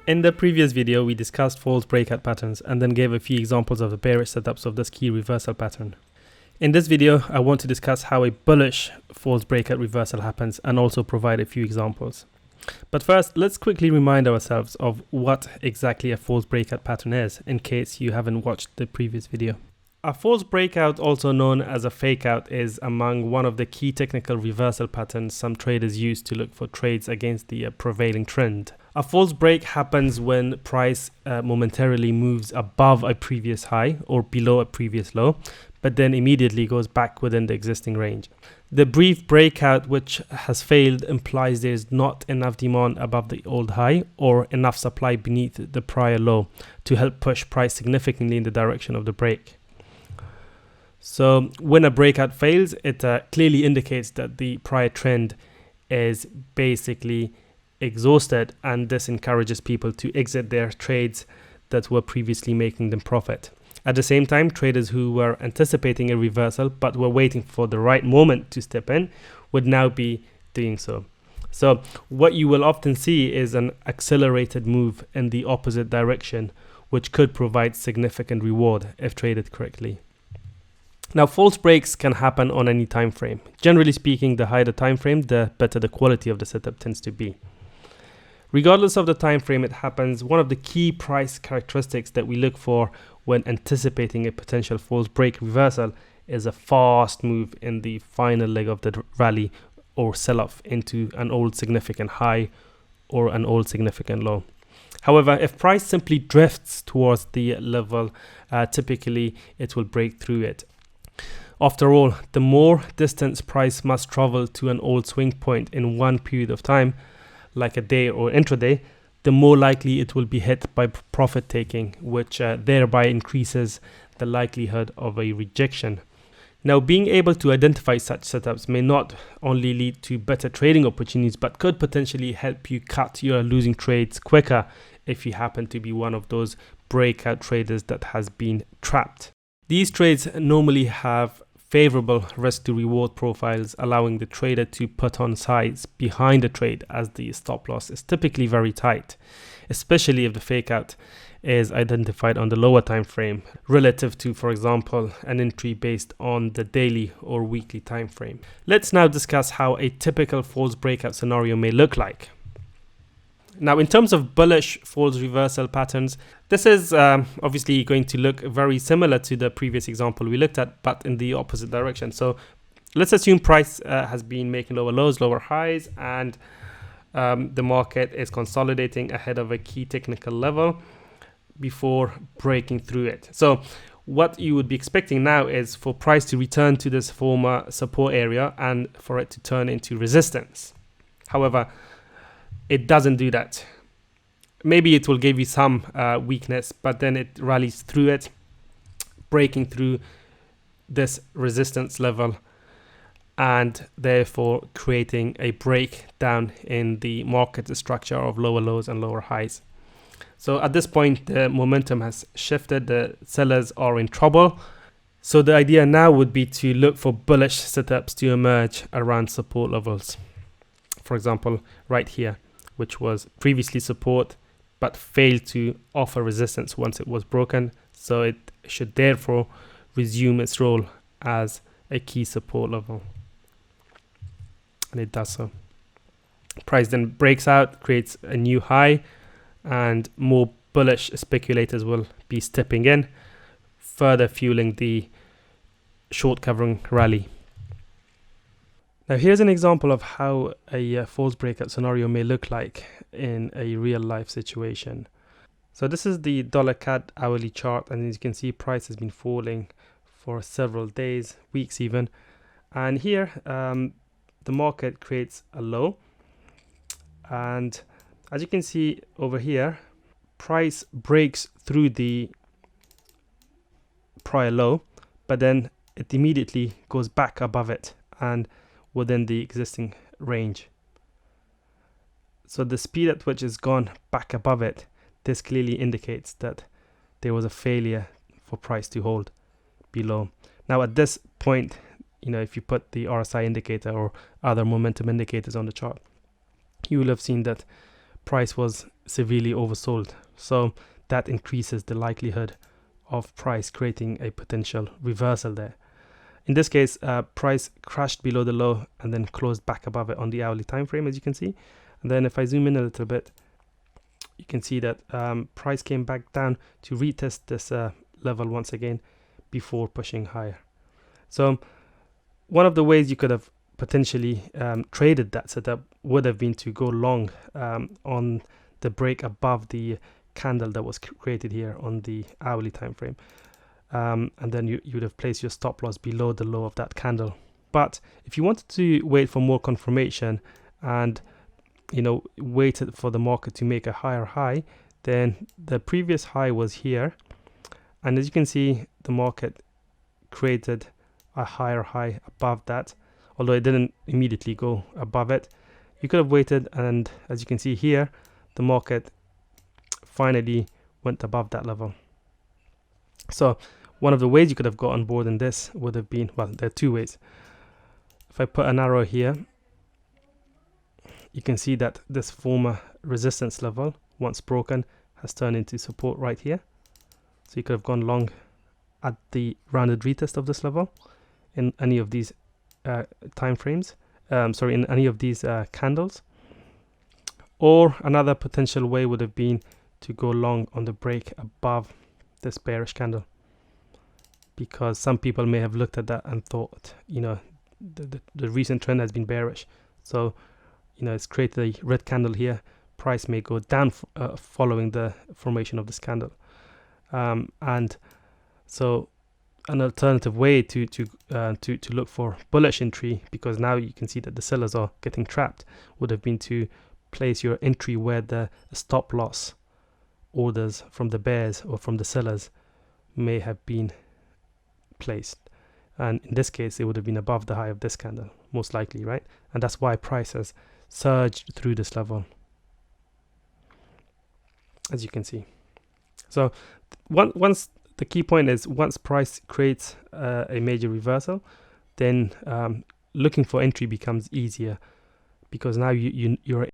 In the previous video, we discussed false breakout patterns and then gave a few examples of the bearish setups of this key reversal pattern. In this video, I want to discuss how a bullish false breakout reversal happens and also provide a few examples. But first, let's quickly remind ourselves of what exactly a false breakout pattern is, in case you haven't watched the previous video. A false breakout, also known as a fakeout, is among one of the key technical reversal patterns some traders use to look for trades against the prevailing trend. A false break happens when price momentarily moves above a previous high or below a previous low, but then immediately goes back within the existing range. The brief breakout which has failed implies there is not enough demand above the old high or enough supply beneath the prior low to help push price significantly in the direction of the break. So when a breakout fails, it clearly indicates that the prior trend is basically exhausted, and this encourages people to exit their trades that were previously making them profit. At the same time, traders who were anticipating a reversal but were waiting for the right moment to step in would now be doing so. So what you will often see is an accelerated move in the opposite direction, which could provide significant reward if traded correctly. Now, false breaks can happen on any time frame. Generally speaking, the higher the time frame, the better the quality of the setup tends to be. Regardless of the time frame it happens, one of the key price characteristics that we look for when anticipating a potential false break reversal is a fast move in the final leg of the rally or sell-off into an old significant high or an old significant low. However, if price simply drifts towards the level, typically it will break through it. After all, the more distance price must travel to an old swing point in one period of time, like a day or intraday, the more likely it will be hit by profit taking, which thereby increases the likelihood of a rejection. Now, being able to identify such setups may not only lead to better trading opportunities, but could potentially help you cut your losing trades quicker if you happen to be one of those breakout traders that has been trapped. These trades normally have favorable risk to reward profiles, allowing the trader to put on sides behind the trade as the stop loss is typically very tight, especially if the fake out is identified on the lower time frame relative to, for example, an entry based on the daily or weekly time frame. Let's now discuss how a typical false breakout scenario may look like. Now, in terms of bullish false reversal patterns, this is obviously going to look very similar to the previous example we looked at, but in the opposite direction. So let's assume price has been making lower lows, lower highs, and the market is consolidating ahead of a key technical level before breaking through it. So what you would be expecting now is for price to return to this former support area and for it to turn into resistance. However, it doesn't do that. Maybe it will give you some weakness, but then it rallies through it, breaking through this resistance level and therefore creating a breakdown in the market structure of lower lows and lower highs. So at this point, the momentum has shifted. The sellers are in trouble. So the idea now would be to look for bullish setups to emerge around support levels. For example, right here, which was previously support but failed to offer resistance once it was broken, so it should therefore resume its role as a key support level, and it does so. Price then breaks out, creates a new high, and more bullish speculators will be stepping in, further fueling the short covering rally. Now, here's an example of how a false breakout scenario may look like in a real life situation. So this is the $CAD hourly chart, and as you can see, price has been falling for several days, weeks even. And here, the market creates a low. And as you can see over here, price breaks through the prior low, but then it immediately goes back above it and within the existing range. So the speed at which it's gone back above it, this clearly indicates that there was a failure for price to hold below. Now at this point, if you put the RSI indicator or other momentum indicators on the chart, you will have seen that price was severely oversold. So that increases the likelihood of price creating a potential reversal there. In this case, price crashed below the low and then closed back above it on the hourly time frame, as you can see. And then if I zoom in a little bit, you can see that price came back down to retest this level once again before pushing higher. So one of the ways you could have potentially traded that setup would have been to go long on the break above the candle that was created here on the hourly time frame. And then you would have placed your stop loss below the low of that candle. But if you wanted to wait for more confirmation and waited for the market to make a higher high, then the previous high was here, and as you can see, the market created a higher high above that, although it didn't immediately go above it. You could have waited, and as you can see here, the market finally went above that level. So one of the ways you could have got on board in this would have been, well, there are two ways. If I put an arrow here, you can see that this former resistance level, once broken, has turned into support right here. So you could have gone long at the rounded retest of this level in any of these time frames, in any of these candles. Or another potential way would have been to go long on the break above this bearish candle, because some people may have looked at that and thought, the recent trend has been bearish, so it's created a red candle here, price may go down following the formation of this candle. And so an alternative way to look for bullish entry, because now you can see that the sellers are getting trapped, would have been to place your entry where the stop loss orders from the bears or from the sellers may have been placed. And in this case, it would have been above the high of this candle, most likely, right? And that's why price has surged through this level, as you can see. So once the key point is, once price creates a major reversal, then looking for entry becomes easier, because now you're